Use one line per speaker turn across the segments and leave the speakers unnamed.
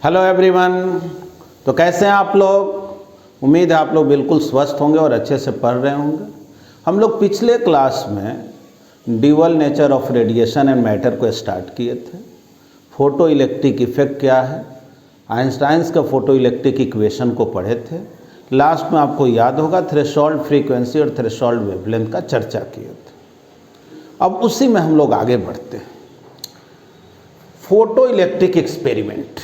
Hello everyone. तो कैसे हैं आप लोग? उम्मीद है आप लोग बिल्कुल स्वस्थ होंगे और अच्छे से पढ़ रहे होंगे। हम लोग पिछले क्लास में dual nature of radiation and matter को स्टार्ट किए थे। फोटो इलेक्ट्रिक इफेक्ट क्या है, आइंस्टाइन्स का फोटो इलेक्ट्रिक इक्वेशन को पढ़े थे। लास्ट में आपको याद होगा थ्रेशोल्ड फ्रीक्वेंसी और थ्रेशोल्ड वेवलेंथ का चर्चा किए थे। अब उसी में हम लोग आगे बढ़ते हैं। फोटो इलेक्ट्रिक एक्सपेरिमेंट,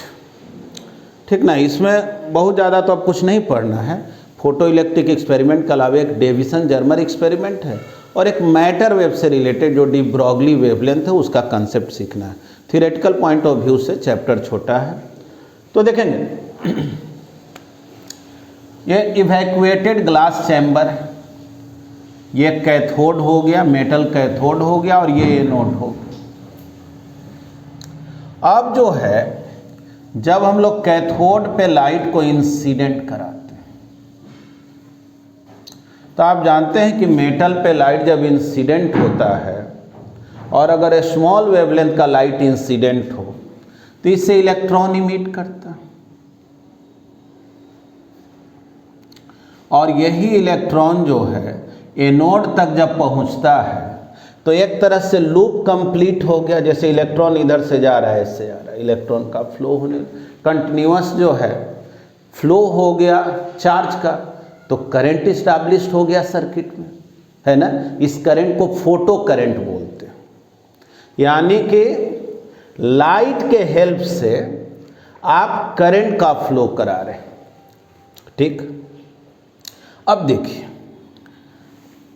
ठीक ना। इसमें बहुत ज़्यादा तो अब कुछ नहीं पढ़ना है। फोटो इलेक्ट्रिक एक्सपेरिमेंट के अलावा एक डेविसन जर्मर एक्सपेरिमेंट है और एक मैटर वेव से रिलेटेड जो डी ब्रॉगली वेवलेंथ है उसका कंसेप्ट सीखना है। थियोरेटिकल पॉइंट ऑफ व्यू से चैप्टर छोटा है। तो देखेंगे ये इवैक्यूएटेड ग्लास चैम्बर है, ये कैथोड हो गया, मेटल कैथोड हो गया और ये एनोड हो गया। अब जो है जब हम लोग कैथोड पे लाइट को इंसिडेंट कराते हैं तो आप जानते हैं कि मेटल पे लाइट जब इंसिडेंट होता है और अगर स्मॉल वेवलेंथ का लाइट इंसिडेंट हो तो इससे इलेक्ट्रॉन इमिट करता है और यही इलेक्ट्रॉन जो है एनोड तक जब पहुंचता है तो एक तरह से लूप कंप्लीट हो गया। जैसे इलेक्ट्रॉन इधर से जा रहा है, इससे आ रहा है, इलेक्ट्रॉन का फ्लो होने कंटिन्यूअस जो है फ्लो हो गया चार्ज का, तो करंट इस्टेब्लिश्ड हो गया सर्किट में, है ना। इस करंट को फोटो करंट बोलते हैं। यानी कि लाइट के हेल्प से आप करंट का फ्लो करा रहे हैं, ठीक। अब देखिए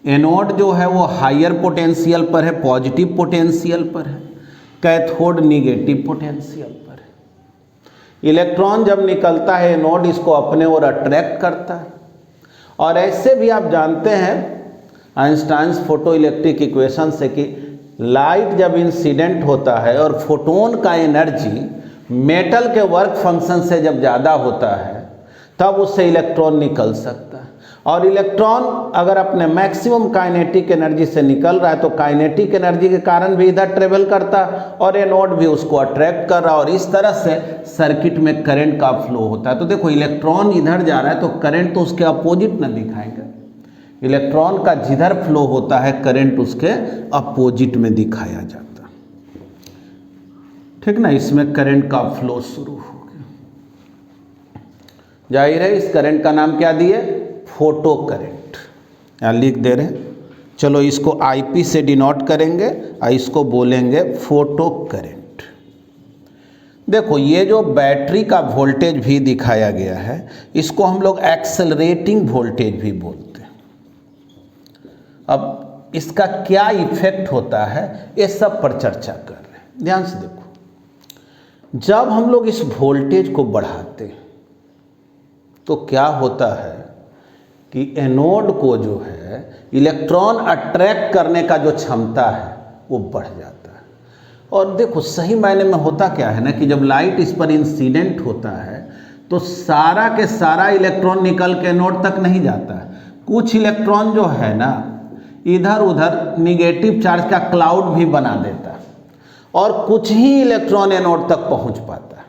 एनोड जो है वो हायर पोटेंशियल पर है, पॉजिटिव पोटेंशियल पर है, कैथोड निगेटिव पोटेंशियल पर है। इलेक्ट्रॉन जब निकलता है एनोड इसको अपने ओर अट्रैक्ट करता है और ऐसे भी आप जानते हैं आइंस्टाइन्स फोटो इलेक्ट्रिक इक्वेशन से कि लाइट जब इंसिडेंट होता है और फोटोन का एनर्जी मेटल के वर्क फंक्शन से जब ज़्यादा होता है तब उससे इलेक्ट्रॉन निकल सकता है। और इलेक्ट्रॉन अगर अपने मैक्सिमम काइनेटिक एनर्जी से निकल रहा है तो काइनेटिक एनर्जी के कारण भी इधर ट्रेवल करता है और एनोड भी उसको अट्रैक्ट कर रहा है और इस तरह से सर्किट में करंट का फ्लो होता है। तो देखो इलेक्ट्रॉन इधर जा रहा है तो करंट तो उसके अपोजिट न दिखाएंगे। इलेक्ट्रॉन का जिधर फ्लो होता है करंट उसके अपोजिट में दिखाया जाता है, ठीक ना। इसमें करंट का फ्लो शुरू हो गया। जाहिर है इस करंट का नाम क्या दिए? Photo current. यहाँ लिख दे रहे हैं, चलो इसको आईपी से डिनोट करेंगे और इसको बोलेंगे फोटो करंट। देखो ये जो बैटरी का वोल्टेज भी दिखाया गया है इसको हम लोग एक्सेलरेटिंग वोल्टेज भी बोलते हैं। अब इसका क्या इफेक्ट होता है ये सब पर चर्चा कर रहे हैं। ध्यान से देखो, जब हम लोग इस वोल्टेज को बढ़ाते हैं तो क्या होता है कि एनोड को जो है इलेक्ट्रॉन अट्रैक्ट करने का जो क्षमता है वो बढ़ जाता है। और देखो सही मायने में होता क्या है ना कि जब लाइट इस पर इंसिडेंट होता है तो सारा के सारा इलेक्ट्रॉन निकल के एनोड तक नहीं जाता है। कुछ इलेक्ट्रॉन जो है ना इधर उधर निगेटिव चार्ज का क्लाउड भी बना देता है और कुछ ही इलेक्ट्रॉन एनोड तक पहुंच पाता है।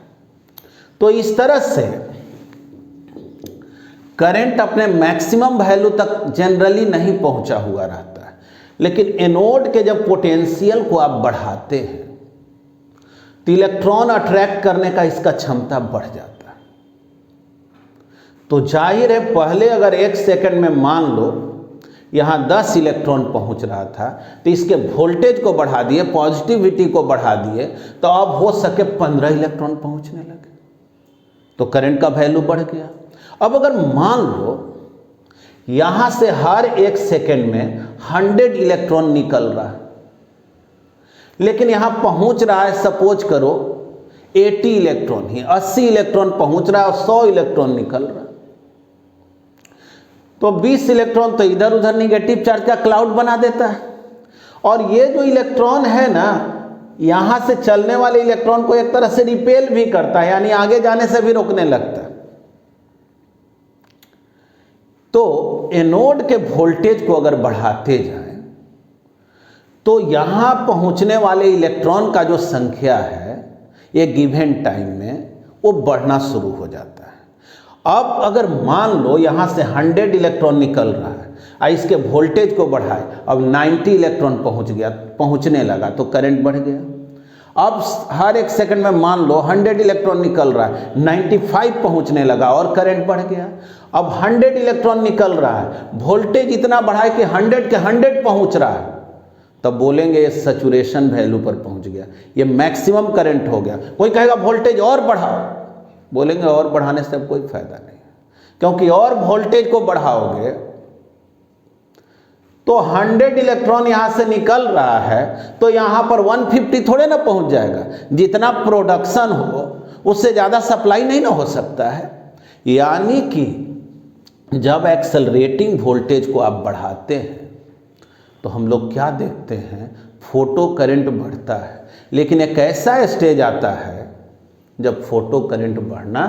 तो इस तरह से करंट अपने मैक्सिमम वैल्यू तक जनरली नहीं पहुंचा हुआ रहता है, लेकिन एनोड के जब पोटेंशियल को आप बढ़ाते हैं तो इलेक्ट्रॉन अट्रैक्ट करने का इसका क्षमता बढ़ जाता है। तो जाहिर है पहले अगर 1 सेकंड में मान लो यहाँ 10 इलेक्ट्रॉन पहुंच रहा था तो इसके वोल्टेज को बढ़ा दिए, पॉजिटिविटी को बढ़ा दिए तो अब हो सके 15 इलेक्ट्रॉन पहुंचने लगे, तो करंट का वैल्यू बढ़ गया। अब अगर मान लो यहां से हर 1 सेकंड में 100 इलेक्ट्रॉन निकल रहा है, लेकिन यहां पहुंच रहा है सपोज करो 80 इलेक्ट्रॉन ही, 80 इलेक्ट्रॉन पहुंच रहा है और 100 इलेक्ट्रॉन निकल रहा है, तो 20 इलेक्ट्रॉन तो इधर उधर निगेटिव चार्ज का क्लाउड बना देता है। और ये जो इलेक्ट्रॉन है ना यहां से चलने वाले इलेक्ट्रॉन को एक तरह से रिपेल भी करता है, यानी आगे जाने से भी रोकने लगता है। तो एनोड के वोल्टेज को अगर बढ़ाते जाएं तो यहां पहुंचने वाले इलेक्ट्रॉन का जो संख्या है ये गिवन टाइम में वो बढ़ना शुरू हो जाता है। अब अगर मान लो यहाँ से 100 इलेक्ट्रॉन निकल रहा है और इसके वोल्टेज को बढ़ाए, अब 90 इलेक्ट्रॉन पहुँचने लगा तो करंट बढ़ गया। अब हर एक सेकंड में मान लो 100 इलेक्ट्रॉन निकल रहा है, 95 पहुँचने लगा और करंट बढ़ गया। अब 100 इलेक्ट्रॉन निकल रहा है, वोल्टेज इतना बढ़ा है कि 100 के 100 पहुँच रहा है, तब बोलेंगे ये सैचुरेशन वैल्यू पर पहुँच गया, ये मैक्सिमम करंट हो गया। कोई कहेगा वोल्टेज और बढ़ाओ, बोलेंगे और बढ़ाने से अब कोई फायदा नहीं, क्योंकि और वोल्टेज को बढ़ाओगे तो 100 इलेक्ट्रॉन यहाँ से निकल रहा है तो यहाँ पर 150 थोड़े ना पहुँच जाएगा। जितना प्रोडक्शन हो उससे ज़्यादा सप्लाई नहीं ना हो सकता है। यानी कि जब एक्सेलरेटिंग वोल्टेज को आप बढ़ाते हैं तो हम लोग क्या देखते हैं, फोटो करंट बढ़ता है। लेकिन एक ऐसा स्टेज आता है जब फोटो करंट बढ़ना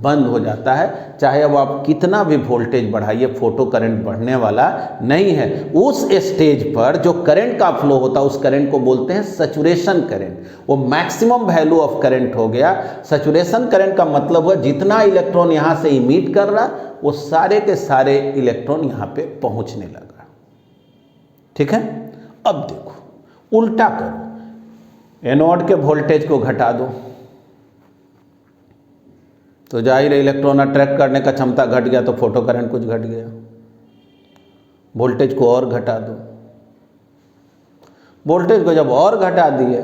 बंद हो जाता है। चाहे अब आप कितना भी वोल्टेज बढ़ाइए, फोटो करंट बढ़ने वाला नहीं है। उस स्टेज पर जो करंट का फ्लो होता है उस करंट को बोलते हैं सैचुरेशन करंट। वो मैक्सिमम वैल्यू ऑफ करंट हो गया। सैचुरेशन करंट का मतलब हुआ जितना इलेक्ट्रॉन यहाँ से इमिट कर रहा वो सारे के सारे इलेक्ट्रॉन यहाँ पे पहुँचने लगा। ठीक है। अब देखो उल्टा करो, एनोड के वोल्टेज को घटा दो तो जाहिर है इलेक्ट्रॉन अट्रैक्ट करने का क्षमता घट गया तो फोटो करंट कुछ घट गया। वोल्टेज को और घटा दो, वोल्टेज को जब और घटा दिए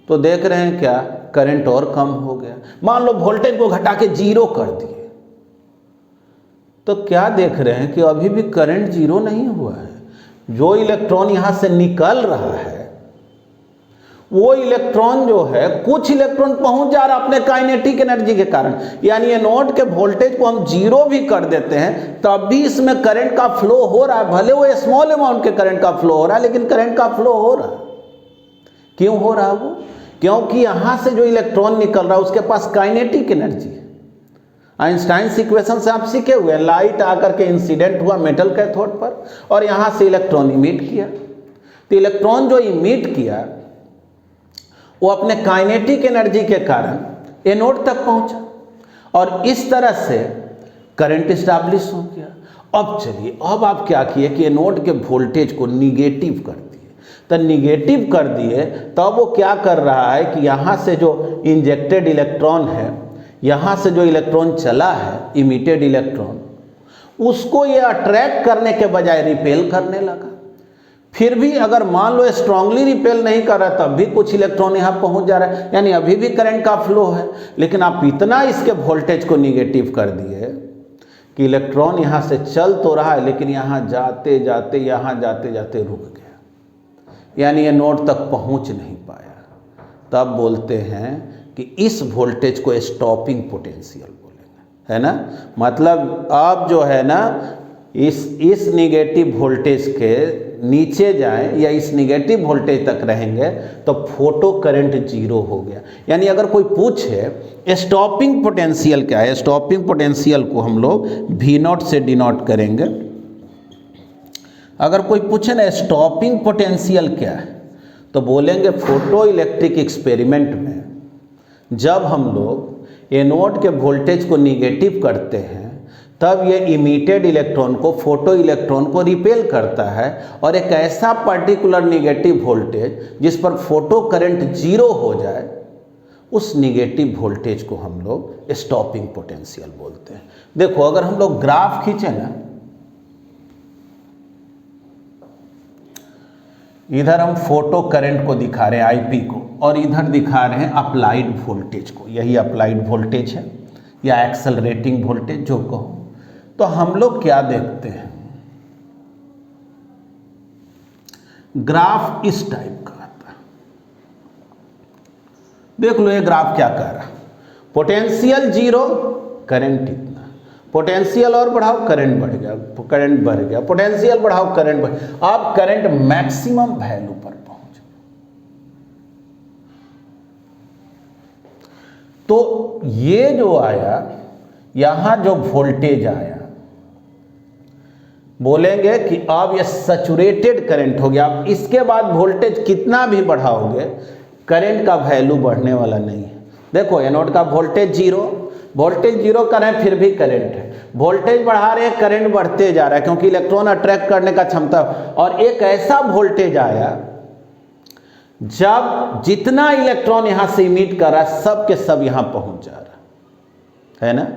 तो देख रहे हैं क्या, करंट और कम हो गया। मान लो वोल्टेज को घटा के 0 कर दिए तो क्या देख रहे हैं कि अभी भी करंट 0 नहीं हुआ है। जो इलेक्ट्रॉन यहाँ से निकल रहा है वो इलेक्ट्रॉन जो है, कुछ इलेक्ट्रॉन पहुंच जा रहा अपने काइनेटिक एनर्जी के कारण। यानी एनोड के वोल्टेज को हम 0 भी कर देते हैं तब भी इसमें करंट का फ्लो हो रहा है। भले वो स्मॉल अमाउंट के करंट का फ्लो हो रहा है लेकिन करंट का फ्लो हो रहा है। क्यों हो रहा है वो? क्योंकि यहाँ से जो इलेक्ट्रॉन निकल रहा है उसके पास काइनेटिक एनर्जी है। आइंस्टाइन इक्वेशन से आप सीखे हुए, लाइट आकर के इंसिडेंट हुआ मेटल कैथोड पर और यहाँ से इलेक्ट्रॉन इमिट किया। तो इलेक्ट्रॉन जो इमिट किया वो अपने काइनेटिक एनर्जी के कारण एनोड तक पहुंचा और इस तरह से करंट स्टैब्लिश हो गया। अब चलिए, अब आप क्या किए कि एनोड के वोल्टेज को निगेटिव कर दिए। तो निगेटिव कर दिए तब वो क्या कर रहा है कि यहाँ से जो इंजेक्टेड इलेक्ट्रॉन है, यहाँ से जो इलेक्ट्रॉन चला है इमिटेड इलेक्ट्रॉन, उसको ये अट्रैक्ट करने के बजाय रिपेल करने लगा। फिर भी अगर मान लो स्ट्रांगली रिपेल नहीं कर रहा तब भी कुछ इलेक्ट्रॉन यहाँ पहुँच जा रहा है, यानी अभी भी करंट का फ्लो है। लेकिन आप इतना इसके वोल्टेज को निगेटिव कर दिए कि इलेक्ट्रॉन यहाँ से चल तो रहा है लेकिन यहाँ जाते जाते रुक गया, यानी ये नोड तक पहुँच नहीं पाया। तब बोलते हैं कि इस वोल्टेज को स्टॉपिंग पोटेंशियल बोलेंगे, है ना। मतलब अब जो है ना इस निगेटिव वोल्टेज के नीचे जाएं या इस निगेटिव वोल्टेज तक रहेंगे तो फोटो करंट 0 हो गया। यानी अगर कोई पूछे स्टॉपिंग पोटेंशियल क्या है, स्टॉपिंग पोटेंशियल को हम लोग V0 से डिनोट करेंगे। अगर कोई पूछे ना स्टॉपिंग पोटेंशियल क्या है तो बोलेंगे फोटो इलेक्ट्रिक एक्सपेरिमेंट में जब हम लोग एनोड के वोल्टेज को निगेटिव करते हैं तब ये इमिटेड इलेक्ट्रॉन को, फोटो इलेक्ट्रॉन को रिपेल करता है और एक ऐसा पर्टिकुलर निगेटिव वोल्टेज जिस पर फोटो करंट 0 हो जाए, उस निगेटिव वोल्टेज को हम लोग स्टॉपिंग पोटेंशियल बोलते हैं। देखो अगर हम लोग ग्राफ खींचे ना, इधर हम फोटो करंट को दिखा रहे हैं IP को और इधर दिखा रहे हैं अप्लाइड वोल्टेज को। यही अप्लाइड वोल्टेज है या एक्सेलरेटिंग वोल्टेज जो कहो। तो हम लोग क्या देखते हैं, ग्राफ इस टाइप का आता है। देख लो ये ग्राफ क्या कह रहा है, पोटेंशियल 0, करंट इतना, पोटेंशियल और बढ़ाओ करंट बढ़ गया, करंट बढ़ गया, पोटेंशियल बढ़ाओ करंट बढ़ गया। अब करंट मैक्सिमम वैल्यू पर पहुंच गया। तो ये जो आया, यहां जो वोल्टेज आया, बोलेंगे कि अब ये सैचुरेटेड करंट हो गया। अब इसके बाद वोल्टेज कितना भी बढ़ाओगे करंट का वैल्यू बढ़ने वाला नहीं है। देखो एनोड का वोल्टेज जीरो कर रहे हैं फिर भी करंट है, वोल्टेज बढ़ा रहे हैं करंट बढ़ते जा रहा है क्योंकि इलेक्ट्रॉन अट्रैक्ट करने का क्षमता। और एक ऐसा वोल्टेज आया जब जितना इलेक्ट्रॉन यहां से इमिट कर रहा है सब के सब यहां पहुंच जा रहा है ना।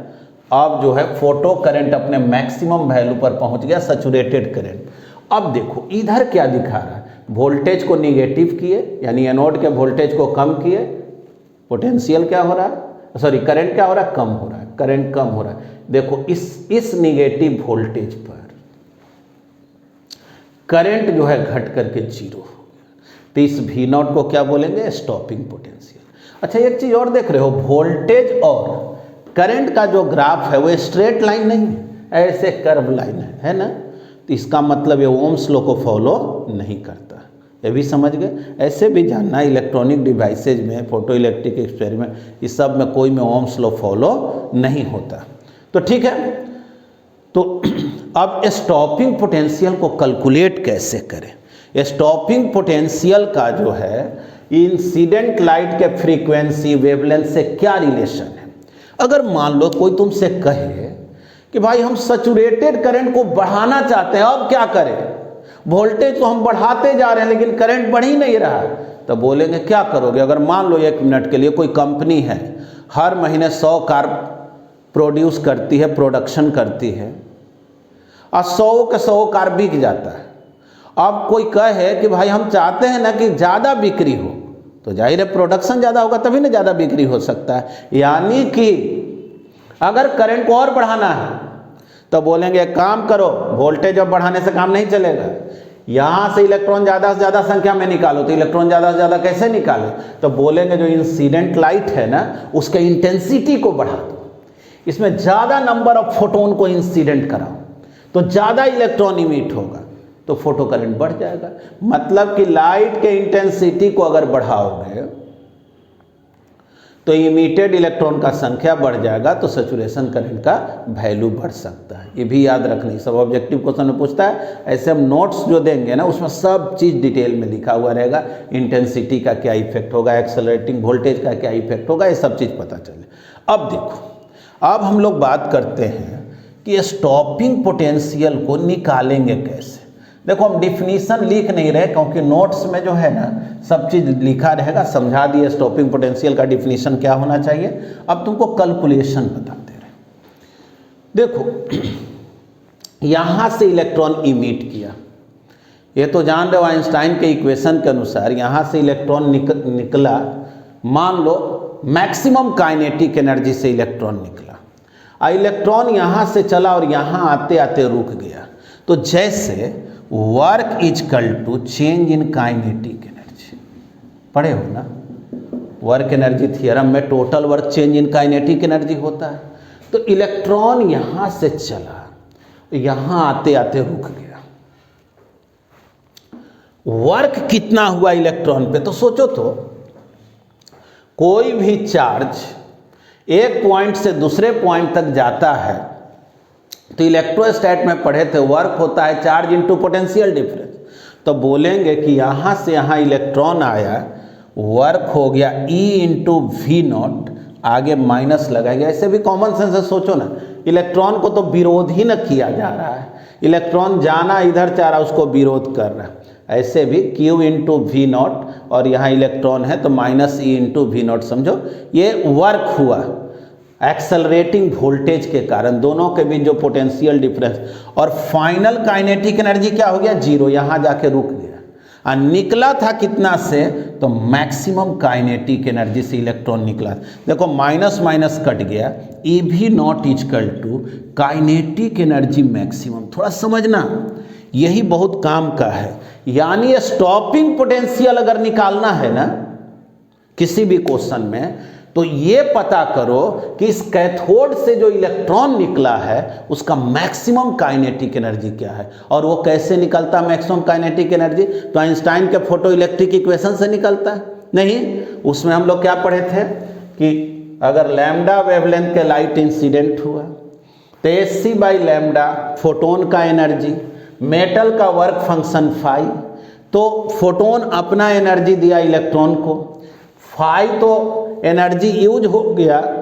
अब जो है फोटो करंट अपने मैक्सिमम वैल्यू पर पहुंच गया, सैचुरेटेड करंट। अब देखो इधर क्या दिखा रहा है, वोल्टेज को निगेटिव किए यानी एनोड के वोल्टेज को कम किए, पोटेंशियल क्या हो रहा है, सॉरी करंट क्या हो रहा है, कम हो रहा है, करंट कम हो रहा है। देखो इस निगेटिव वोल्टेज पर करंट जो है घट करके जीरो हो गया, तो इस V नॉट को क्या बोलेंगे, स्टॉपिंग पोटेंशियल। अच्छा एक चीज और देख रहे हो, वोल्टेज और करंट का जो ग्राफ है वो स्ट्रेट लाइन नहीं है, ऐसे कर्व लाइन है ना। तो इसका मतलब ये ओम्स लॉ को फॉलो नहीं करता, ये भी समझ गए। ऐसे भी जानना इलेक्ट्रॉनिक डिवाइसेज में, फोटो इलेक्ट्रिक एक्सपेरिमेंट, इस सब में कोई में ओम्स लॉ फॉलो नहीं होता। तो ठीक है, तो अब स्टॉपिंग पोटेंशियल को कैलकुलेट कैसे करें। स्टॉपिंग पोटेंशियल का जो है इंसिडेंट लाइट के फ्रीक्वेंसी वेवलेंथ से क्या रिलेशन है। अगर मान लो कोई तुमसे कहे कि भाई हम सैचुरेटेड करंट को बढ़ाना चाहते हैं, अब क्या करें, वोल्टेज तो हम बढ़ाते जा रहे हैं लेकिन करंट बढ़ ही नहीं रहा, तो बोलेंगे क्या करोगे। अगर मान लो 1 मिनट के लिए कोई कंपनी है हर महीने 100 कार प्रोड्यूस करती है, प्रोडक्शन करती है, और 100 के 100 कार बिक जाता है। अब कोई कहे कि भाई हम चाहते हैं ना कि ज़्यादा बिक्री हो, तो जाहिर है प्रोडक्शन ज़्यादा होगा तभी ना ज़्यादा बिक्री हो सकता है। यानी कि अगर करंट को और बढ़ाना है तो बोलेंगे एक काम करो, वोल्टेज अब बढ़ाने से काम नहीं चलेगा, यहाँ से इलेक्ट्रॉन ज़्यादा से ज़्यादा संख्या में निकालो। तो इलेक्ट्रॉन ज़्यादा से ज़्यादा कैसे निकाले, तो बोलेंगे जो इंसिडेंट लाइट है ना उसके इंटेंसिटी को बढ़ा दो, इसमें ज़्यादा नंबर ऑफ फोटोन को इंसिडेंट कराओ तो ज़्यादा इलेक्ट्रॉन इमिट होगा, तो फोटो करंट बढ़ जाएगा। मतलब कि लाइट के इंटेंसिटी को अगर बढ़ाओगे तो इमिटेड इलेक्ट्रॉन का संख्या बढ़ जाएगा, तो सैचुरेशन करंट का वैल्यू बढ़ सकता है। ये भी याद रखना, सब ऑब्जेक्टिव क्वेश्चन में पूछता है। ऐसे हम नोट्स जो देंगे ना उसमें सब चीज़ डिटेल में लिखा हुआ रहेगा, इंटेंसिटी का क्या इफेक्ट होगा, एक्सेलरेटिंग वोल्टेज का क्या इफेक्ट होगा, ये सब चीज़ पता चले। अब देखो, अब हम लोग बात करते हैं कि स्टॉपिंग पोटेंशियल को निकालेंगे कैसे। देखो हम डिफिनीशन लिख नहीं रहे क्योंकि नोट्स में जो है ना सब चीज़ लिखा रहेगा, समझा दिए स्टॉपिंग पोटेंशियल का डिफिनीशन क्या होना चाहिए। अब तुमको कैलकुलेशन बताते रहे। देखो यहाँ से इलेक्ट्रॉन इमिट किया, ये तो जान रहे हो आइंस्टाइन के इक्वेशन के अनुसार यहाँ से इलेक्ट्रॉन निकला, मान लो मैक्सिमम काइनेटिक एनर्जी से इलेक्ट्रॉन निकला, और इलेक्ट्रॉन यहाँ से चला और यहाँ आते आते रुक गया। तो जैसे work is equal to change in kinetic energy, पढ़े हो ना वर्क एनर्जी थ्योरम में, total work change in kinetic energy होता है। तो इलेक्ट्रॉन यहाँ से चला, यहाँ आते आते रुक गया, वर्क कितना हुआ इलेक्ट्रॉन पे। तो सोचो तो कोई भी चार्ज एक पॉइंट से दूसरे पॉइंट तक जाता है तो इलेक्ट्रोस्टैट में पढ़े थे वर्क होता है चार्ज इनटू पोटेंशियल डिफरेंस। तो बोलेंगे कि यहाँ से यहाँ इलेक्ट्रॉन आया, वर्क हो गया E इंटू वी नॉट, आगे माइनस लगाएंगे। ऐसे भी कॉमन सेंस से सोचो ना, इलेक्ट्रॉन को तो विरोध ही न किया जा रहा है, इलेक्ट्रॉन जाना इधर चाह रहा है उसको विरोध कर रहा है। ऐसे भी Q इंटू वी नॉट, और यहाँ इलेक्ट्रॉन है तो minus E into V naught, समझो ये वर्क हुआ एक्सेलरेटिंग वोल्टेज के कारण, दोनों के बीच जो पोटेंशियल डिफरेंस, और फाइनल काइनेटिक एनर्जी क्या हो गया, जीरो, यहाँ जाके रुक गया। और निकला था कितना से, तो मैक्सिमम काइनेटिक एनर्जी से इलेक्ट्रॉन निकला। देखो माइनस माइनस कट गया, E भी naught is equal to kinetic energy maximum. थोड़ा समझना, यही बहुत काम का है। यानी स्टॉपिंग पोटेंशियल अगर निकालना है ना किसी भी क्वेश्चन में, तो ये पता करो कि इस कैथोड से जो इलेक्ट्रॉन निकला है उसका मैक्सिमम काइनेटिक एनर्जी क्या है, और वो कैसे निकलता है मैक्सिमम काइनेटिक एनर्जी। तो आइंस्टाइन के फोटो इलेक्ट्रिक इक्वेशन से निकलता है नहीं, उसमें हम लोग क्या पढ़े थे कि अगर लैम्डा वेवलेंथ के लाइट इंसिडेंट हुआ तो Sc बाई लैम्डा फोटोन का एनर्जी, मेटल का वर्क फंक्शन फाई, तो फोटोन अपना एनर्जी दिया इलेक्ट्रॉन को, फाई तो एनर्जी यूज हो गया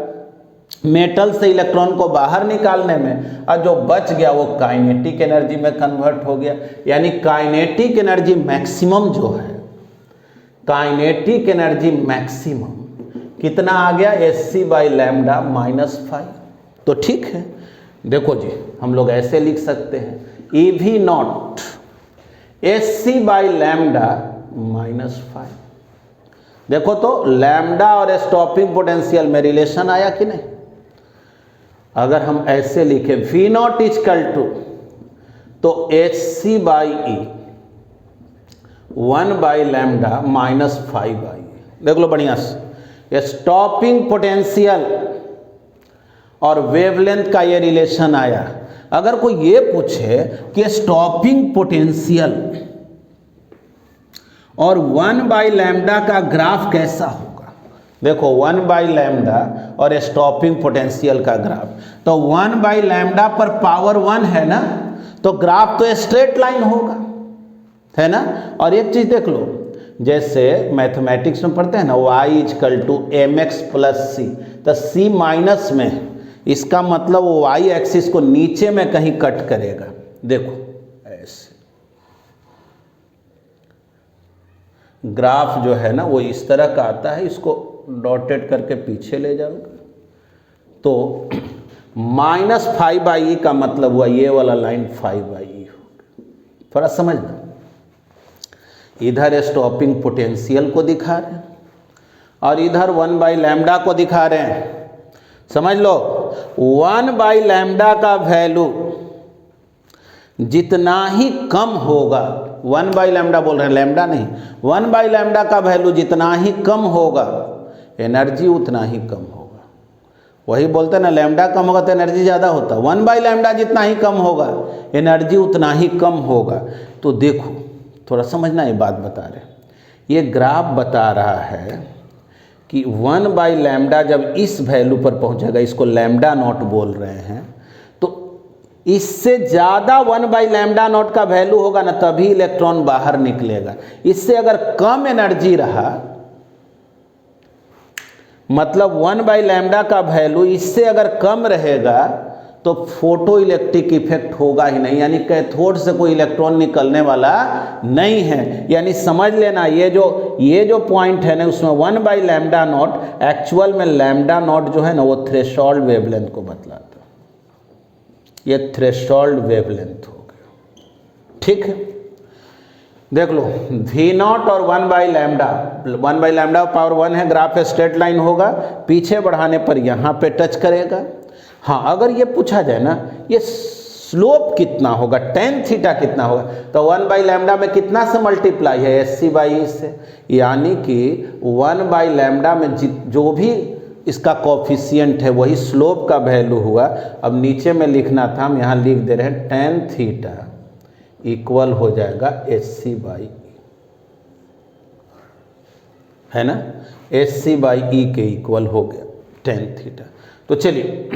मेटल से इलेक्ट्रॉन को बाहर निकालने में, और जो बच गया वो काइनेटिक एनर्जी में कन्वर्ट हो गया। यानी काइनेटिक एनर्जी मैक्सिमम जो है, काइनेटिक एनर्जी मैक्सिमम कितना आ गया, Hc/λ -5। तो ठीक है, देखो जी हम लोग ऐसे लिख सकते हैं EV0 Hc/λ -5। देखो तो लैम्डा और स्टॉपिंग पोटेंशियल में रिलेशन आया कि नहीं। अगर हम ऐसे लिखें V0 इक्वल टू तो Hc/E 1/λ -5/E। देख लो बढ़िया से, स्टॉपिंग पोटेंशियल और वेवलेंथ का ये रिलेशन आया। अगर कोई ये पूछे कि स्टॉपिंग पोटेंशियल और 1/λ का ग्राफ कैसा होगा, देखो 1/λ और स्टॉपिंग पोटेंशियल का ग्राफ, तो 1/λ पर पावर 1 है ना, तो ग्राफ तो स्ट्रेट लाइन होगा, है ना। और एक चीज देख लो, जैसे मैथमेटिक्स में पढ़ते हैं ना y = mx + c, तो c माइनस में, इसका मतलब वो y एक्सिस को नीचे में कहीं कट करेगा। देखो ऐसे ग्राफ जो है ना वो इस तरह का आता है, इसको डॉटेड करके पीछे ले जाओगे तो -5/e का मतलब हुआ ये वाला लाइन 5/e होगा। थोड़ा समझना, इधर स्टॉपिंग पोटेंशियल को दिखा रहे हैं और इधर 1/λ को दिखा रहे हैं। समझ लो 1/λ का वैल्यू जितना ही कम होगा, 1/λ बोल रहे हैं, लैम्डा नहीं, 1/λ का वैल्यू जितना ही कम होगा एनर्जी उतना ही कम होगा। वही बोलते हैं ना, लैम्डा कम होगा तो एनर्जी ज़्यादा होता, 1/λ जितना ही कम होगा एनर्जी उतना ही कम होगा। तो देखो थोड़ा समझना, ये बात बता रहे, ये ग्राफ बता रहा है कि 1/λ जब इस वैल्यू पर पहुंचेगा, इसको λ0 बोल रहे हैं, तो इससे ज़्यादा 1/λ0 का वैल्यू होगा ना तभी इलेक्ट्रॉन बाहर निकलेगा। इससे अगर कम एनर्जी रहा, मतलब 1/λ का वैल्यू इससे अगर कम रहेगा तो फोटो इलेक्ट्रिक इफेक्ट होगा ही नहीं, यानी कैथोड से कोई इलेक्ट्रॉन निकलने वाला नहीं है। यानी समझ लेना ये जो पॉइंट है ना उसमें 1/λ0 एक्चुअल में λ0 जो है ना वो थ्रेशोल्ड वेवलेंथ को बतलाता है। ये थ्रेशोल्ड वेवलेंथ हो गया, ठीक है। देख लो V0 और 1/λ पावर 1 है, ग्राफ स्ट्रेट लाइन होगा, पीछे बढ़ाने पर यहाँ पे टच करेगा। हाँ, अगर ये पूछा जाए ना ये स्लोप कितना होगा, tan थीटा कितना होगा, तो 1/λ में कितना से मल्टीप्लाई है, Hc/E से, यानी कि 1/λ में जो भी इसका कोफिशिएंट है वही स्लोप का वैल्यू हुआ। अब नीचे में लिखना था, हम यहाँ लिख दे रहे हैं tan थीटा इक्वल हो जाएगा Hc/E, है ना, Hc/E के इक्वल हो गया tan थीटा। तो चलिए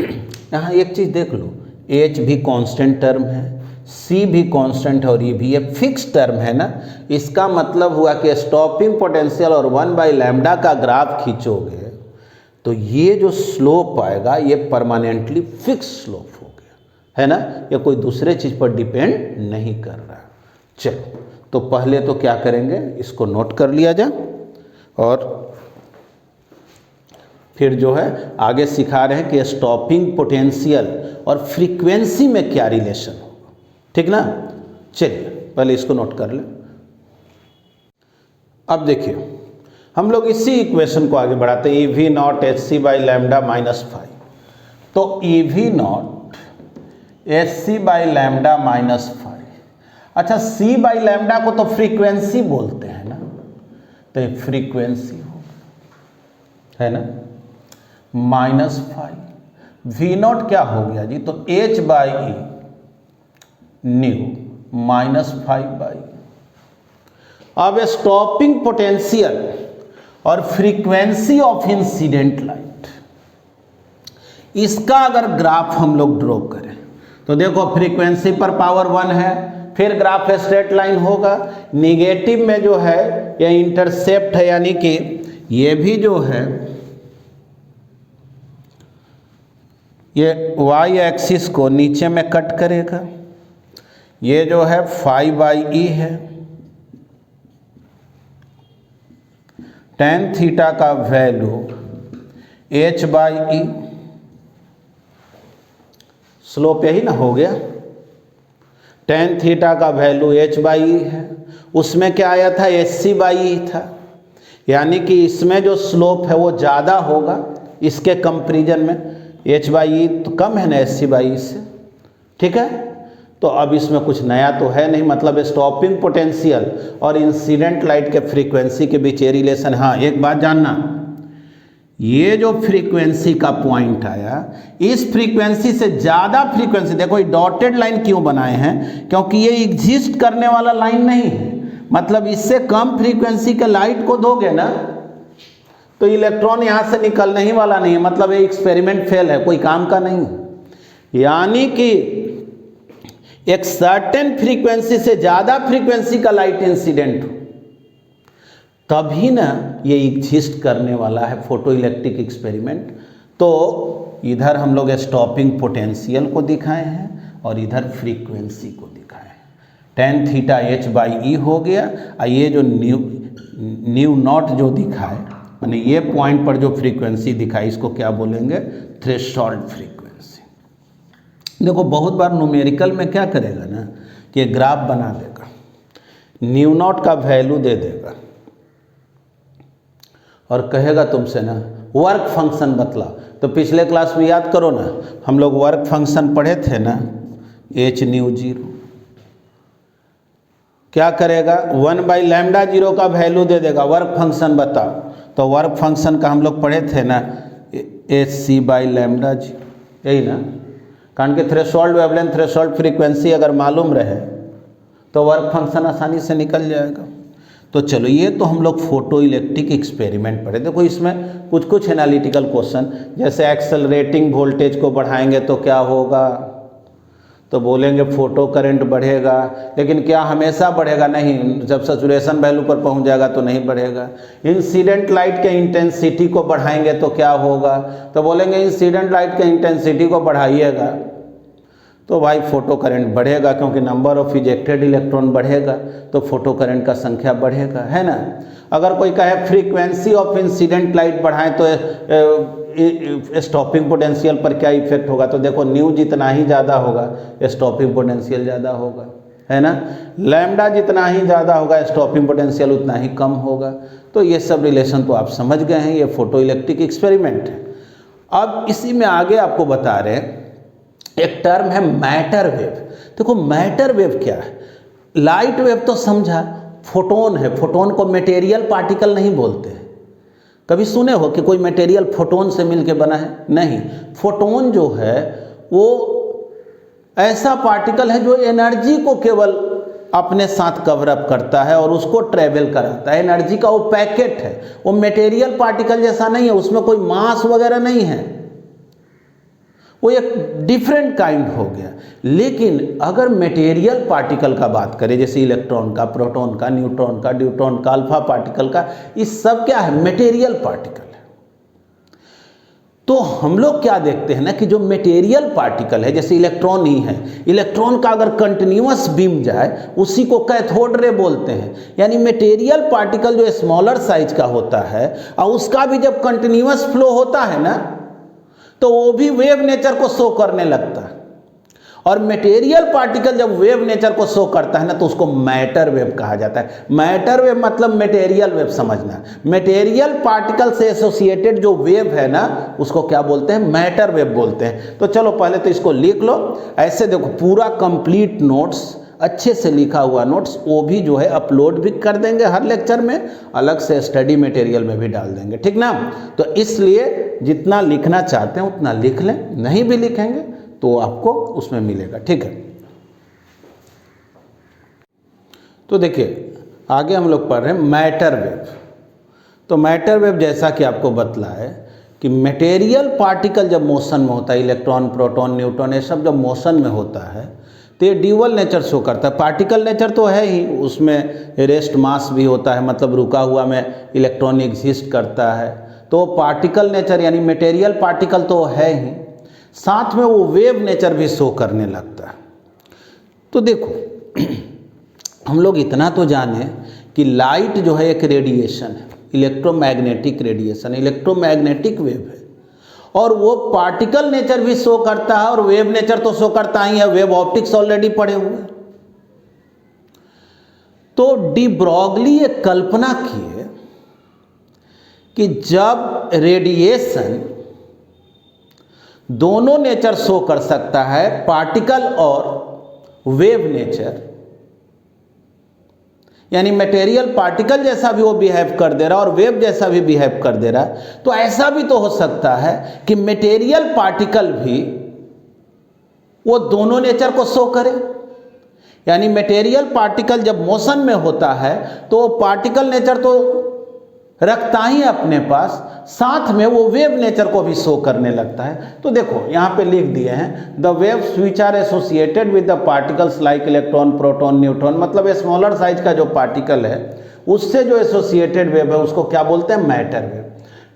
यहाँ एक चीज़ देख लो, H भी कांस्टेंट टर्म है, C भी कांस्टेंट है और E भी ये फिक्स टर्म है ना। इसका मतलब हुआ कि स्टॉपिंग पोटेंशियल और 1/λ का ग्राफ खींचोगे तो ये जो स्लोप आएगा ये परमानेंटली फिक्स स्लोप हो गया, है ना, ये कोई दूसरे चीज़ पर डिपेंड नहीं कर रहा। चलो तो पहले तो क्या करेंगे, इसको नोट कर लिया जाए और फिर जो है आगे सिखा रहे हैं कि स्टॉपिंग पोटेंशियल और फ्रीक्वेंसी में क्या रिलेशन होगा, ठीक ना। चलिए पहले इसको नोट कर लें। अब देखिए हम लोग इसी इक्वेशन को आगे बढ़ाते हैं, EV0 Hc/λ -5। तो EV0 Hc/λ -5, अच्छा c/λ को तो फ्रीक्वेंसी बोलते हैं ना, तो ये फ्रीक्वेंसी होगा, है ना, -5। V0 क्या हो गया जी, तो H/E न्यू -5/E। अब स्टॉपिंग पोटेंशियल और फ्रीक्वेंसी ऑफ इंसिडेंट लाइट, इसका अगर ग्राफ हम लोग ड्रॉ करें तो देखो फ्रीक्वेंसी पर पावर 1 है, फिर ग्राफ स्ट्रेट लाइन होगा, निगेटिव में जो है ये इंटरसेप्ट है, यानी कि ये भी जो है ये वाई एक्सिस को नीचे में कट करेगा, ये जो है फाई बाई ई है, टेन थीटा का value H by E, slope यही ना हो गया, टेन थीटा का वैल्यू एच बाई ई है, उसमें क्या आया था एच सी बाई ई था, यानी कि इसमें जो स्लोप है वो ज़्यादा होगा इसके कंपैरिजन में, एच बाई ई तो कम है ना एच सी बाई ई से, ठीक है। तो अब इसमें कुछ नया तो है नहीं, मतलब स्टॉपिंग पोटेंशियल और इंसिडेंट लाइट के फ्रीक्वेंसी के बीच ये रिलेशन। हाँ एक बात जानना, ये जो फ्रीक्वेंसी का पॉइंट आया, इस फ्रीक्वेंसी से ज़्यादा फ्रीक्वेंसी, देखो ये डॉटेड लाइन क्यों बनाए हैं, क्योंकि ये एग्जिस्ट करने वाला लाइन नहीं है, मतलब इससे कम फ्रीक्वेंसी के लाइट को दोगे ना तो इलेक्ट्रॉन यहाँ से निकलने ही वाला नहीं है, मतलब ये एक्सपेरिमेंट फेल है, कोई काम का नहीं। यानी कि एक सर्टेन फ्रीक्वेंसी से ज़्यादा फ्रीक्वेंसी का लाइट इंसिडेंट हो तभी ना ये एग्जिस्ट करने वाला है फोटो इलेक्ट्रिक एक्सपेरिमेंट। तो इधर हम लोग स्टॉपिंग पोटेंशियल को दिखाए हैं और इधर फ्रीक्वेंसी को दिखाए हैं, tan theta H by E हो गया, और ये जो न्यू नॉट जो दिखाए, माने ये पॉइंट पर जो फ्रीक्वेंसी दिखाई इसको क्या बोलेंगे, थ्रेशोल्ड फ्रीक्वेंसी। देखो बहुत बार न्यूमेरिकल में क्या करेगा ना कि ग्राफ बना देगा, न्यू नॉट का वैल्यू दे देगा और कहेगा तुमसे ना वर्क फंक्शन बतला। तो पिछले क्लास में याद करो ना, हम लोग वर्क फंक्शन पढ़े थे ना, एच न्यू जीरो क्या करेगा, 1/λ0 का वैल्यू दे देगा, वर्क फंक्शन बताओ। तो वर्क फंक्शन का हम लोग पढ़े थे ना एच सी बाई लैम्डा जी, यही ना, कारण कि थ्रेशोल्ड वेवलेंथ थ्रेशोल्ड फ्रीक्वेंसी अगर मालूम रहे तो वर्क फंक्शन आसानी से निकल जाएगा। तो चलो ये तो हम लोग फोटो इलेक्ट्रिक एक्सपेरिमेंट पढ़े। देखो इसमें कुछ कुछ एनालिटिकल क्वेश्चन, जैसे एक्सेलरेटिंग वोल्टेज को बढ़ाएंगे तो क्या होगा, तो बोलेंगे फोटो करंट बढ़ेगा, लेकिन क्या हमेशा बढ़ेगा, नहीं, जब सैचुरेशन वैल्यू पर पहुंच जाएगा तो नहीं बढ़ेगा। इंसिडेंट लाइट के इंटेंसिटी को बढ़ाएंगे तो क्या होगा, तो बोलेंगे इंसिडेंट लाइट के इंटेंसिटी को बढ़ाइएगा तो भाई फोटो करंट बढ़ेगा, क्योंकि नंबर ऑफ इजेक्टेड इलेक्ट्रॉन बढ़ेगा तो फोटो करंट का संख्या बढ़ेगा, है ना। अगर कोई कहे फ्रीक्वेंसी ऑफ इंसिडेंट लाइट बढ़ाएं तो स्टॉपिंग पोटेंशियल पर क्या इफेक्ट होगा, तो देखो न्यू जितना ही ज़्यादा होगा स्टॉपिंग पोटेंशियल ज़्यादा होगा, है ना। लैम्डा जितना ही ज़्यादा होगा स्टॉपिंग पोटेंशियल उतना ही कम होगा। तो ये सब रिलेशन तो आप समझ गए हैं, ये फोटो इलेक्ट्रिक एक्सपेरिमेंट है। अब इसी में आगे आपको बता रहे हैं एक टर्म है मैटर वेव। देखो मैटर वेव क्या है, लाइट वेव तो समझा, फोटोन है, फोटोन को मटेरियल पार्टिकल नहीं बोलते हैं। कभी सुने हो कि कोई मटेरियल फोटोन से मिलके बना है, नहीं। फोटोन जो है वो ऐसा पार्टिकल है जो एनर्जी को केवल अपने साथ कवर अप करता है और उसको ट्रेवल कराता है, एनर्जी का वो पैकेट है, वो मटेरियल पार्टिकल जैसा नहीं है, उसमें कोई मास वगैरह नहीं है, वो एक डिफरेंट काइंड हो गया। लेकिन अगर मटेरियल पार्टिकल का बात करें, जैसे इलेक्ट्रॉन का, प्रोटॉन का, न्यूट्रॉन का, ड्यूट्रॉन का, अल्फा पार्टिकल का, ये सब क्या है, मटेरियल पार्टिकल है। तो हम लोग क्या देखते हैं ना कि जो मटेरियल पार्टिकल है, जैसे इलेक्ट्रॉन ही है, इलेक्ट्रॉन का अगर कंटिन्यूअस बीम जाए उसी को कैथोड रे बोलते हैं। यानी मटेरियल पार्टिकल जो स्मॉलर साइज का होता है और उसका भी जब कंटिन्यूअस फ्लो होता है ना तो वो भी वेव नेचर को शो करने लगता है। और मटेरियल पार्टिकल जब वेव नेचर को शो करता है ना तो उसको मैटर वेव कहा जाता है। मैटर वेव मतलब मटेरियल वेव समझना, मटेरियल पार्टिकल से एसोसिएटेड जो वेव है ना उसको क्या बोलते हैं, मैटर वेव बोलते हैं। तो चलो पहले तो इसको लिख लो ऐसे, देखो पूरा कंप्लीट नोट्स, अच्छे से लिखा हुआ नोट्स, वो भी जो है अपलोड भी कर देंगे हर लेक्चर में, अलग से स्टडी मटेरियल में भी डाल देंगे, ठीक ना। तो इसलिए जितना लिखना चाहते हैं उतना लिख लें, नहीं भी लिखेंगे तो आपको उसमें मिलेगा, ठीक है। तो देखिए आगे हम लोग पढ़ रहे हैं मैटर वेव। तो मैटर वेव जैसा कि आपको बतला है कि मटेरियल पार्टिकल जब मोशन में होता है, इलेक्ट्रॉन, प्रोटॉन, न्यूट्रॉन, ये सब जब मोशन में होता है तो ये ड्यूअल नेचर शो करता है। पार्टिकल नेचर तो है ही, उसमें रेस्ट मास भी होता है, मतलब रुका हुआ में इलेक्ट्रॉन एग्जिस्ट करता है, तो पार्टिकल नेचर यानी मटेरियल पार्टिकल तो है ही। साथ में वो वेव नेचर भी शो करने लगता है। तो देखो हम लोग इतना तो जाने कि लाइट जो है एक रेडिएशन है, इलेक्ट्रोमैग्नेटिक रेडिएशन, इलेक्ट्रोमैग्नेटिक वेव है, और वो पार्टिकल नेचर भी शो करता है और वेव नेचर तो शो करता ही है, वेव ऑप्टिक्स ऑलरेडी पढ़े हुए हैं। तो डी ब्रॉगली एक कल्पना किए कि जब रेडिएशन दोनों नेचर शो कर सकता है, पार्टिकल और वेव नेचर, यानी मटेरियल पार्टिकल जैसा भी वो बिहेव कर दे रहा है और वेव जैसा भी बिहेव कर दे रहा है, तो ऐसा भी तो हो सकता है कि मटेरियल पार्टिकल भी वो दोनों नेचर को शो करे। यानी मटेरियल पार्टिकल जब मोशन में होता है तो वो पार्टिकल नेचर तो रखता ही अपने पास, साथ में वो वेव नेचर को भी शो करने लगता है। तो देखो यहाँ पे लिख दिए हैं, the waves which are associated with the particles like electron, proton, neutron, मतलब स्मॉलर साइज का जो पार्टिकल है उससे जो एसोसिएटेड वेव है उसको क्या बोलते हैं? Matter wave.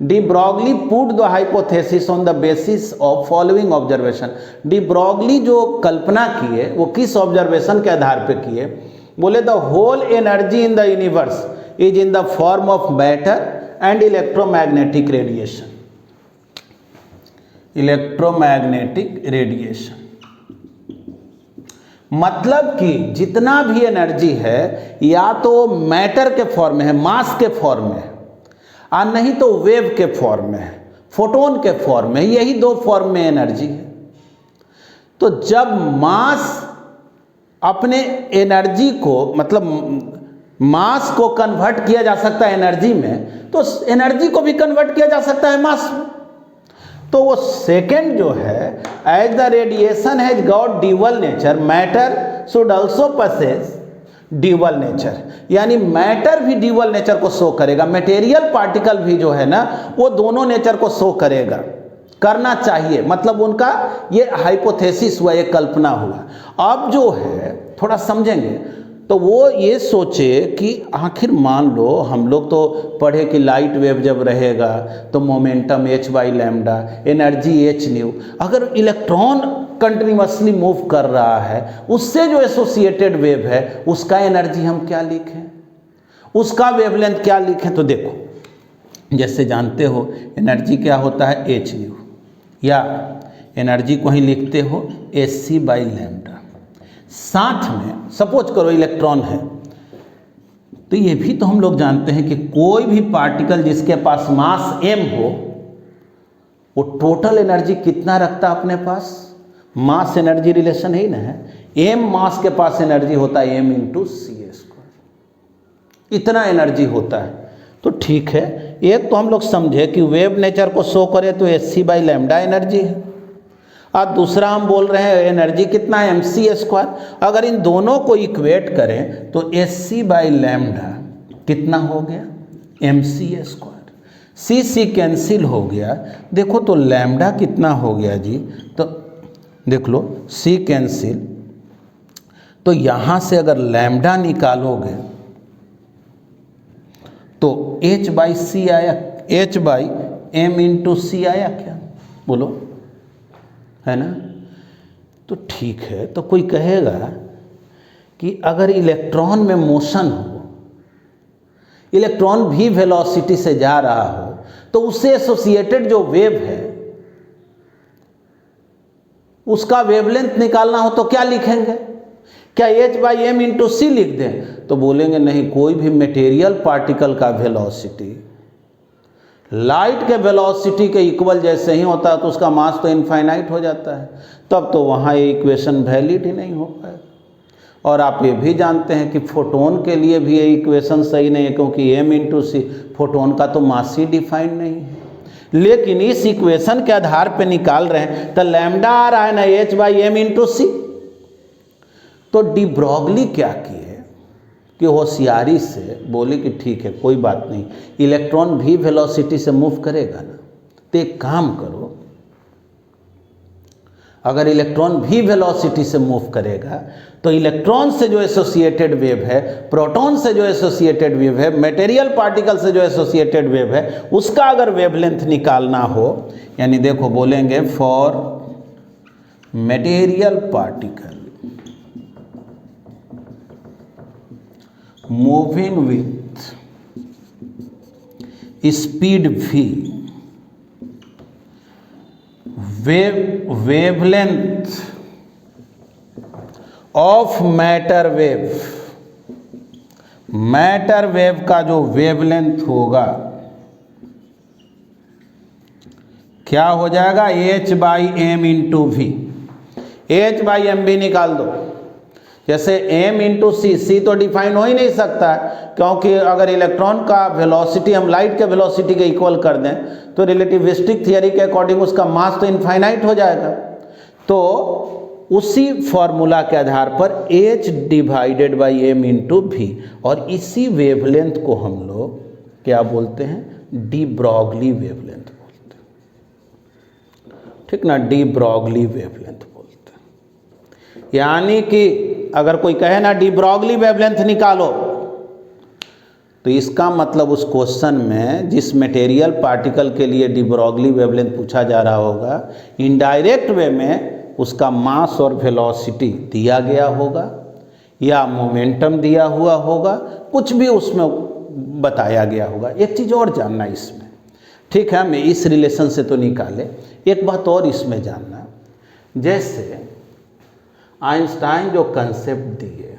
De Broglie put the hypothesis on the basis of following observation. De Broglie जो कल्पना किए वो किस ऑब्जर्वेशन के आधार पे किए? बोले the whole energy in the universe is in the form of matter and electromagnetic radiation. Electromagnetic radiation मतलब कि जितना भी एनर्जी है या तो मैटर के फॉर्म में है, मास के फॉर्म में है, और नहीं तो वेव के फॉर्म में है, फोटोन के फॉर्म में, यही दो फॉर्म में एनर्जी है। तो जब मास अपने एनर्जी को, मतलब मास को कन्वर्ट किया जा सकता है एनर्जी में, तो एनर्जी को भी कन्वर्ट किया जा सकता है मास में। तो वो सेकेंड जो है, as the radiation has got dual nature, matter should also possess dual nature, यानी मैटर भी ड्यूअल नेचर को शो करेगा, मटेरियल पार्टिकल भी जो है ना वो दोनों नेचर को शो करेगा, करना चाहिए। मतलब उनका ये हाइपोथेसिस हुआ, ये कल्पना हुआ। अब जो है थोड़ा समझेंगे तो वो ये सोचे कि आखिर मान लो हम लोग तो पढ़े कि लाइट वेव जब रहेगा तो momentum h/λ, energy h new, अगर इलेक्ट्रॉन कंटिन्यूअसली मूव कर रहा है उससे जो एसोसिएटेड वेव है उसका एनर्जी हम क्या लिखें, उसका वेवलेंथ क्या लिखें? तो देखो जैसे जानते हो एनर्जी क्या होता है? h न्यू, या एनर्जी को ही लिखते हो hc/λ। साथ में सपोज करो इलेक्ट्रॉन है, तो ये भी तो हम लोग जानते हैं कि कोई भी पार्टिकल जिसके पास मास m हो वो टोटल एनर्जी कितना रखता है अपने पास? मास एनर्जी रिलेशन ही ना है, m मास के पास एनर्जी होता है m × c², इतना एनर्जी होता है। तो ठीक है, एक तो हम लोग समझे कि वेव नेचर को शो करे तो hc/λ एनर्जी है, और दूसरा हम बोल रहे हैं एनर्जी कितना है? mc²। अगर इन दोनों को इक्वेट करें तो hc/λ कितना हो गया? mc²। c कैंसिल हो गया, देखो तो लैम्डा कितना हो गया जी? तो देख लो c कैंसिल, तो यहाँ से अगर लैम्डा निकालोगे तो h/c आया, h/m × c आया क्या? बोलो, है ना? तो ठीक है, तो कोई कहेगा कि अगर इलेक्ट्रॉन में मोशन हो, इलेक्ट्रॉन भी वेलोसिटी से जा रहा हो, तो उससे एसोसिएटेड जो वेव है उसका वेवलेंथ निकालना हो तो क्या लिखेंगे? क्या h/m × c लिख दें? तो बोलेंगे नहीं, कोई भी मटेरियल पार्टिकल का वेलोसिटी लाइट के वेलोसिटी के इक्वल जैसे ही होता है तो उसका मास तो इनफाइनाइट हो जाता है, तब तो वहाँ ये इक्वेशन वैलिड ही नहीं हो पाएगा। और आप ये भी जानते हैं कि फोटोन के लिए भी ये इक्वेशन सही नहीं है, क्योंकि m × c, फोटोन का तो मास ही डिफाइंड नहीं है। लेकिन इस इक्वेशन के आधार पे निकाल रहे हैं तो लैम्डा आ रहा है ना h/m × c। तो डी ब्रॉगली क्या किए कि होशियारी से बोले कि ठीक है कोई बात नहीं, इलेक्ट्रॉन भी वेलोसिटी से मूव करेगा ना, तो एक काम करो, अगर इलेक्ट्रॉन भी वेलोसिटी से मूव करेगा तो इलेक्ट्रॉन से जो एसोसिएटेड वेव है, प्रोटॉन से जो एसोसिएटेड वेव है, मटेरियल पार्टिकल से जो एसोसिएटेड वेव है, उसका अगर वेवलेंथ निकालना हो, यानी देखो बोलेंगे for material particle moving with speed v, wavelength of matter wave का जो वेवलेंथ होगा क्या हो जाएगा, h/m इंटू वी। h/m भी निकाल दो, जैसे m इंटू सी तो डिफाइन हो ही नहीं सकता है, क्योंकि अगर इलेक्ट्रॉन का वेलोसिटी हम लाइट के वेलोसिटी के इक्वल कर दें तो रिलेटिविस्टिक थियरी के अकॉर्डिंग उसका मास तो इनफाइनाइट हो जाएगा। तो उसी फॉर्मूला के आधार पर h/m इंटू वी, और इसी वेवलेंथ को हम लोग क्या बोलते हैं, डी ब्रॉगली वेवलेंथ बोलते हैं, ठीक ना, डी ब्रॉगली वेवलेंथ बोलते हैं। यानी कि अगर कोई कहे ना डी ब्रॉगली वेवलेंथ निकालो, तो इसका मतलब उस क्वेश्चन में जिस मटेरियल पार्टिकल के लिए डी ब्रॉगली वेवलेंथ पूछा जा रहा होगा, इनडायरेक्ट वे में उसका मास और वेलोसिटी दिया गया होगा या मोमेंटम दिया हुआ होगा, कुछ भी उसमें बताया गया होगा। एक चीज़ और जानना इसमें, ठीक है, मैं इस रिलेशन से तो निकाले, एक बात और इसमें जानना, जैसे आइंस्टाइन जो कंसेप्ट दिए,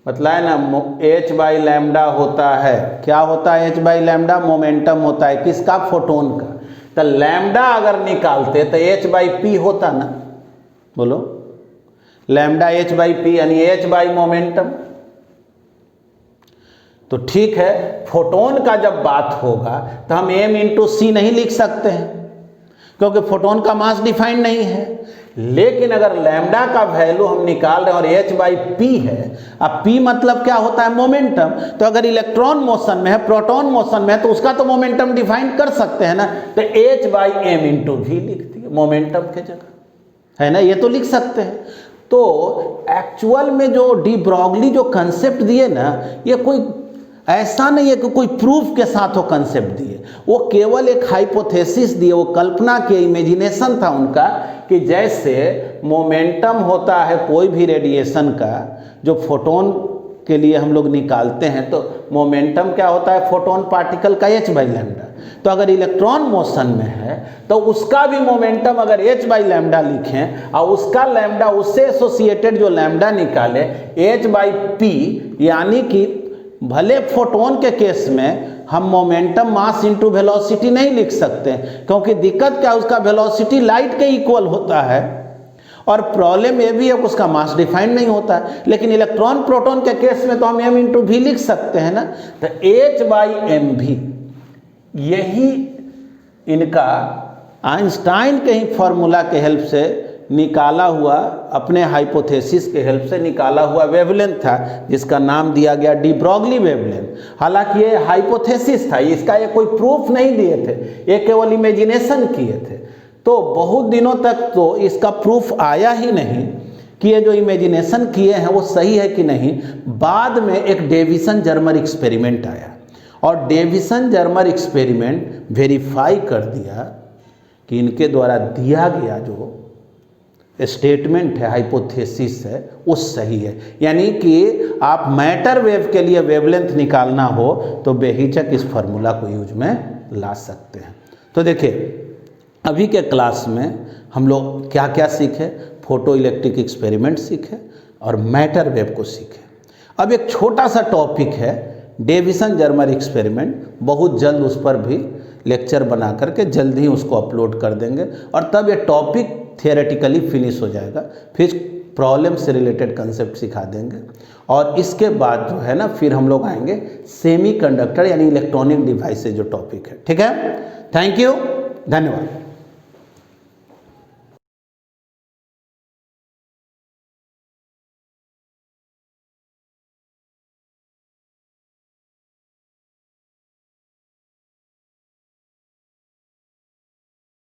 बतलाए ना, h/λ होता है, क्या होता है h/λ, मोमेंटम होता है किसका, फोटोन का। तो लैम्डा अगर निकालते तो h/p होता ना, बोलो, लैम्डा h/p यानी h/ मोमेंटम। तो ठीक है, फोटोन का जब बात होगा तो हम m इंटू सी नहीं लिख सकते हैं, क्योंकि फोटोन का मास डिफाइंड नहीं है। लेकिन अगर लैम्डा का वैल्यू हम निकाल रहे हैं और h/p है, अब p मतलब क्या होता है, मोमेंटम। तो अगर इलेक्ट्रॉन मोशन में है, प्रोटॉन मोशन में है, तो उसका तो मोमेंटम डिफाइन कर सकते हैं ना, तो h/m इंटू वी लिख दिए मोमेंटम के जगह, है ना, ये तो लिख सकते हैं। तो एक्चुअल में जो डी ब्रॉगली जो कंसेप्ट दिए ना, ये कोई ऐसा नहीं है कि कोई प्रूफ के साथ वो कंसेप्ट दिए, वो केवल एक हाइपोथेसिस दिए, वो कल्पना की, इमेजिनेशन था उनका, कि जैसे मोमेंटम होता है कोई भी रेडिएशन का जो फोटोन के लिए हम लोग निकालते हैं, तो मोमेंटम क्या होता है, फोटोन पार्टिकल का h/λ। तो अगर इलेक्ट्रॉन मोशन में है तो उसका भी मोमेंटम अगर h/λ लिखें और उसका लैम्डा, उससे एसोसिएटेड जो लैम्डा निकाले h/p, यानी कि भले फोटोन के केस में हम मोमेंटम मास इंटू वेलोसिटी नहीं लिख सकते, क्योंकि दिक्कत क्या है, उसका वेलोसिटी लाइट के इक्वल होता है, और प्रॉब्लम ये भी है कि उसका मास डिफाइंड नहीं होता है। लेकिन इलेक्ट्रॉन प्रोटॉन के केस में तो हम m इंटू वी लिख सकते हैं ना। तो h/mv यही इनका आइंस्टाइन के ही फॉर्मूला के हेल्प से निकाला हुआ, अपने हाइपोथेसिस के हेल्प से निकाला हुआ वेवलेंथ था, जिसका नाम दिया गया डी ब्रॉगली वेवलेंथ। हालांकि ये हाइपोथेसिस था, इसका ये कोई प्रूफ नहीं दिए थे, ये केवल इमेजिनेशन किए थे। तो बहुत दिनों तक तो इसका प्रूफ आया ही नहीं कि ये जो इमेजिनेशन किए हैं वो सही है कि नहीं। बाद में एक डेविसन जर्मर एक्सपेरिमेंट आया, और डेविसन जर्मर एक्सपेरिमेंट वेरीफाई कर दिया कि इनके द्वारा दिया गया जो स्टेटमेंट है, हाइपोथेसिस है, वो सही है। यानी कि आप मैटर वेव के लिए वेवलेंथ निकालना हो तो बेहिचक इस फार्मूला को यूज में ला सकते हैं। तो देखिए, अभी के क्लास में हम लोग क्या क्या सीखे, फोटो इलेक्ट्रिक एक्सपेरिमेंट सीखे और मैटर वेव को सीखे। अब एक छोटा सा टॉपिक है डेविसन जर्मर एक्सपेरिमेंट, बहुत जल्द उस पर भी लेक्चर बना करके जल्द ही उसको अपलोड कर देंगे, और तब ये टॉपिक थियोरेटिकली फिनिश हो जाएगा। फिर प्रॉब्लम से रिलेटेड कंसेप्ट सिखा देंगे, और इसके बाद जो है ना, फिर हम लोग आएंगे सेमीकंडक्टर यानी इलेक्ट्रॉनिक डिवाइसेज जो टॉपिक है। ठीक है, थैंक यू, धन्यवाद।